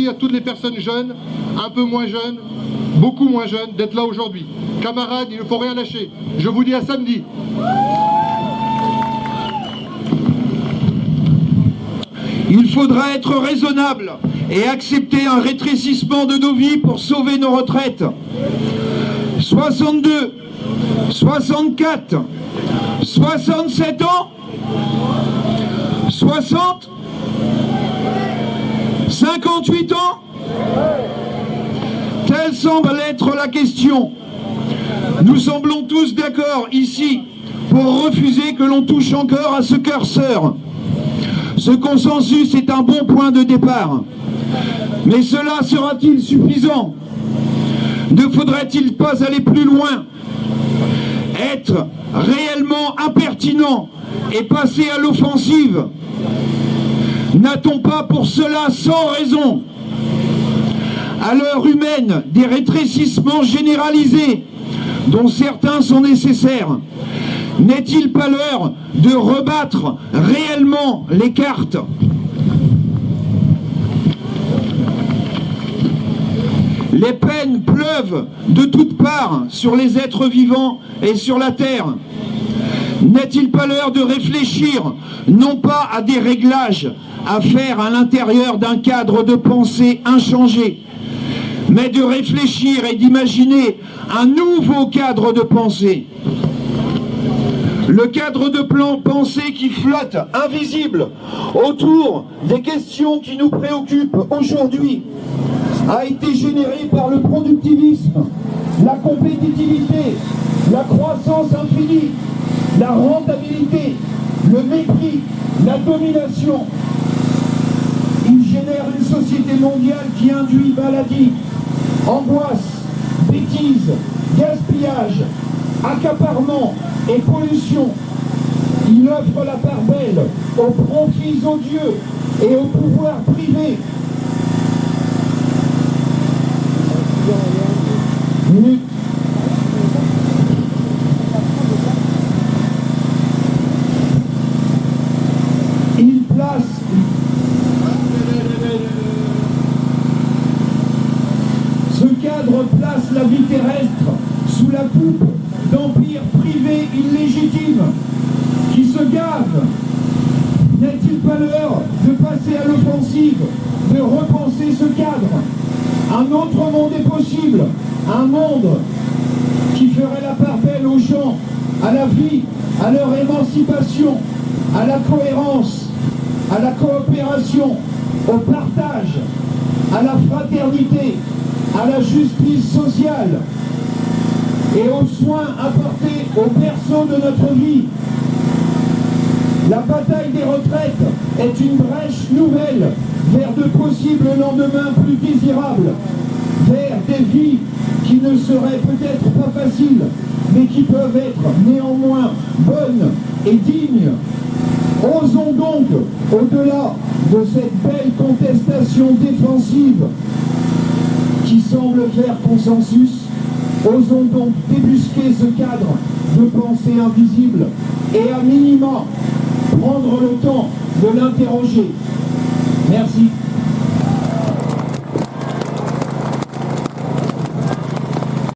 merci à toutes les personnes jeunes, un peu moins jeunes, beaucoup moins jeunes, d'être là aujourd'hui. Camarades, il ne faut rien lâcher. Je vous dis à samedi. Il faudra être raisonnable et accepter un rétrécissement de nos vies pour sauver nos retraites. 62, 64, 67 ans, 60, 58 ans. Telle semble être la question. Nous semblons tous d'accord ici pour refuser que l'on touche encore à ce curseur. Ce consensus est un bon point de départ. Mais cela sera-t-il suffisant? Ne faudrait-il pas aller plus loin? Être réellement impertinent et passer à l'offensive? N'a-t-on pas pour cela sans raison, à l'heure humaine des rétrécissements généralisés dont certains sont nécessaires, n'est-il pas l'heure de rebattre réellement les cartes? Les peines pleuvent de toutes parts sur les êtres vivants et sur la terre. N'est-il pas l'heure de réfléchir, non pas à des réglages à faire à l'intérieur d'un cadre de pensée inchangé, mais de réfléchir et d'imaginer un nouveau cadre de pensée? Le cadre de pensée qui flotte, invisible, autour des questions qui nous préoccupent aujourd'hui, a été généré par le productivisme, la compétitivité, la croissance infinie, la rentabilité, le mépris, la domination. Il génère une société mondiale qui induit maladie, angoisse, bêtise, gaspillage, accaparement et pollution. Il offre la part belle aux profits odieux et au pouvoir privé. Minute. Il place ce cadre place la vie terrestre sous la coupe d'empires privés illégitimes qui se gavent. N'est-il pas l'heure de passer à l'offensive, de repenser ce cadre? Un autre monde est possible, un monde qui ferait la part belle aux gens, à la vie, à leur émancipation, à la cohérence, à la coopération, au partage, à la fraternité, à la justice sociale et aux soins apportés au berceau de notre vie. La bataille des retraites est une brèche nouvelle vers de possibles lendemains plus désirables, vers des vies qui ne seraient peut-être pas faciles, mais qui peuvent être néanmoins bonnes et dignes. Osons donc, au-delà de cette belle contestation défensive qui semble faire consensus, osons donc débusquer ce cadre de pensée invisible et à minima prendre le temps de l'interroger. Merci.